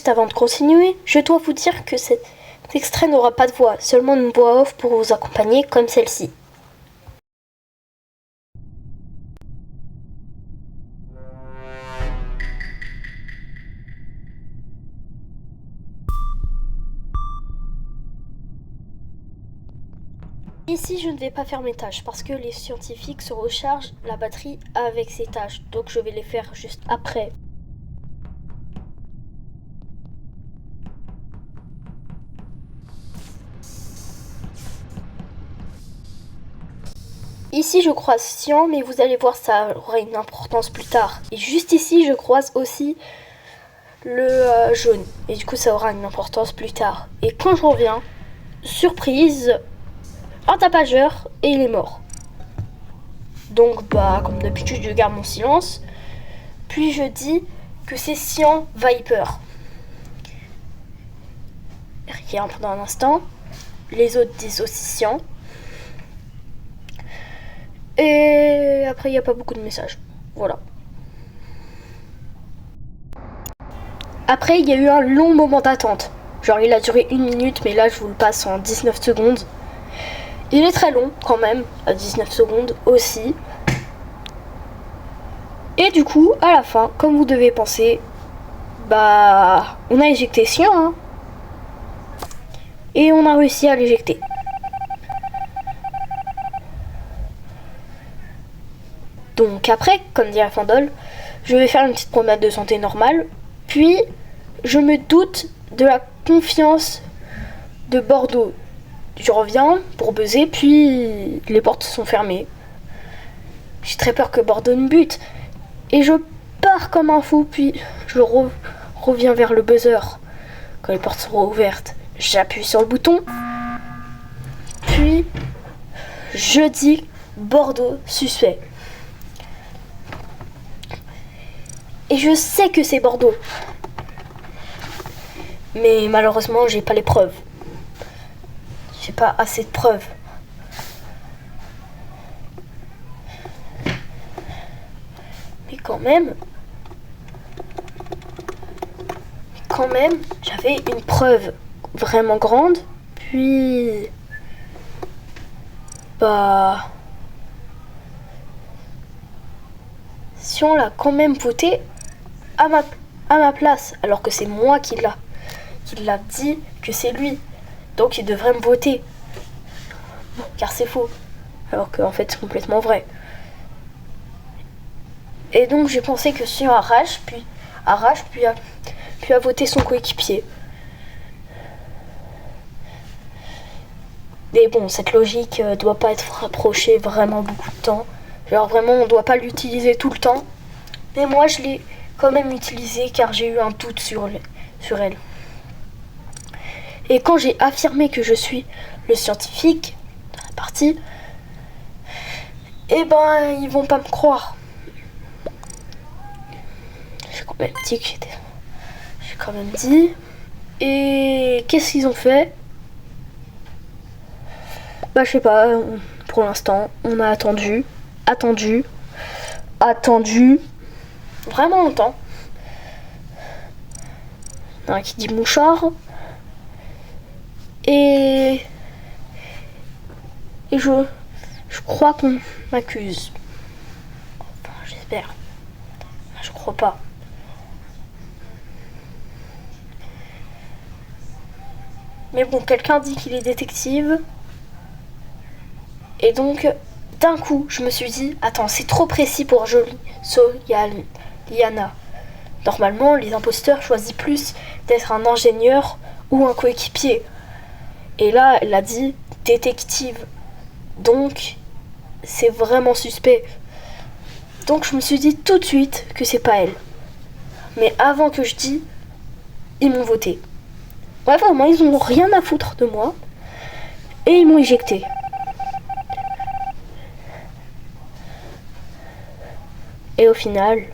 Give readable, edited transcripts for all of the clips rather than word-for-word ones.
juste avant de continuer, je dois vous dire que cet extrait n'aura pas de voix, seulement une voix off pour vous accompagner comme celle-ci. Ici, je ne vais pas faire mes tâches parce que les scientifiques se rechargent la batterie avec ces tâches, donc je vais les faire juste après. Ici, je croise Cyan, mais vous allez voir, ça aura une importance plus tard. Et juste ici, je croise aussi le jaune. Et du coup, ça aura une importance plus tard. Et quand je reviens, surprise, un tapageur et il est mort. Donc, comme d'habitude, je garde mon silence. Puis je dis que c'est Cyan Viper. Rien pendant un instant. Les autres disent aussi Cyan. Et après, il n'y a pas beaucoup de messages. Voilà. Après, il y a eu un long moment d'attente. Genre, il a duré 1 minute, mais là, je vous le passe en 19 secondes. Il est très long, quand même, à 19 secondes aussi. Et du coup, à la fin, comme vous devez penser, on a éjecté Cyan, hein. Et on a réussi à l'éjecter. Donc après, comme dit la Fandole, je vais faire une petite promenade de santé normale. Puis, je me doute de la confiance de Bordeaux. Je reviens pour buzzer, puis les portes sont fermées. J'ai très peur que Bordeaux me bute. Et je pars comme un fou, puis je reviens vers le buzzer. Quand les portes seront ouvertes, j'appuie sur le bouton. Puis, je dis Bordeaux suspect. Et je sais que c'est Bordeaux. Mais malheureusement, j'ai pas les preuves. J'ai pas assez de preuves. Mais quand même, j'avais une preuve vraiment grande. Puis, si on l'a quand même voté à ma place, alors que c'est moi qui l'a dit que c'est lui. Donc il devrait me voter. Car c'est faux. Alors qu'en fait c'est complètement vrai. Et donc j'ai pensé que Cyan arrache, puis a voté son coéquipier. Mais bon, cette logique doit pas être rapprochée vraiment beaucoup de temps. Genre vraiment, on doit pas l'utiliser tout le temps. Mais moi, je l'ai quand même utilisée car j'ai eu un doute sur elle. Et quand j'ai affirmé que je suis le scientifique de la partie, ils vont pas me croire. J'ai quand même dit que j'étais... J'ai quand même dit. Et qu'est-ce qu'ils ont fait ? Je sais pas, pour l'instant, on a attendu, vraiment longtemps. Il y en a un qui dit mouchard. Et je crois qu'on m'accuse. Enfin, j'espère. Je crois pas. Mais bon, quelqu'un dit qu'il est détective. Et donc, d'un coup, je me suis dit, attends, c'est trop précis pour Liana. Normalement, les imposteurs choisissent plus d'être un ingénieur ou un coéquipier. Et là, elle a dit détective. Donc, c'est vraiment suspect. Donc, je me suis dit tout de suite que c'est pas elle. Mais avant que je dise, ils m'ont voté. Ouais, vraiment, ils n'ont rien à foutre de moi. Et ils m'ont éjecté. Et au final,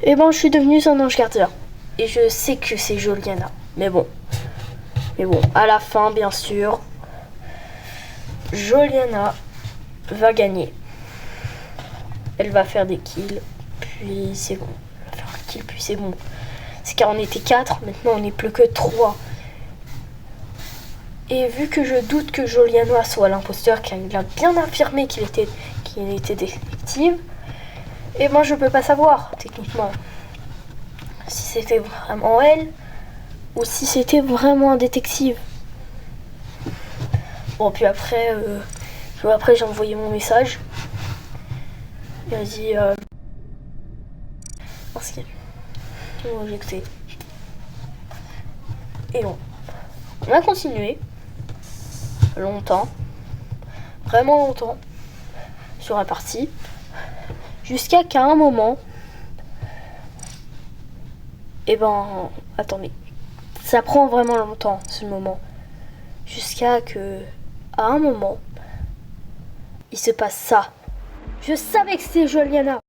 je suis devenue son ange gardien. Et je sais que c'est Juliana. Mais bon, à la fin, bien sûr, Juliana va gagner. Elle va faire des kills, puis c'est bon. Elle va faire un kill, puis c'est bon. C'est car on était 4, maintenant on n'est plus que 3. Et vu que je doute que Juliana soit l'imposteur, car il a bien affirmé qu'il était détective, et moi je peux pas savoir, techniquement, si c'était vraiment elle, ou si c'était vraiment un détective. Bon, puis après j'ai envoyé mon message. Il a dit parce que j'ai écouté. Et bon, on a continué longtemps, vraiment longtemps, sur la partie, jusqu'à qu'à un moment, attendez, ça prend vraiment longtemps ce moment, jusqu'à que, à un moment, il se passe ça. Je savais que c'était Juliana.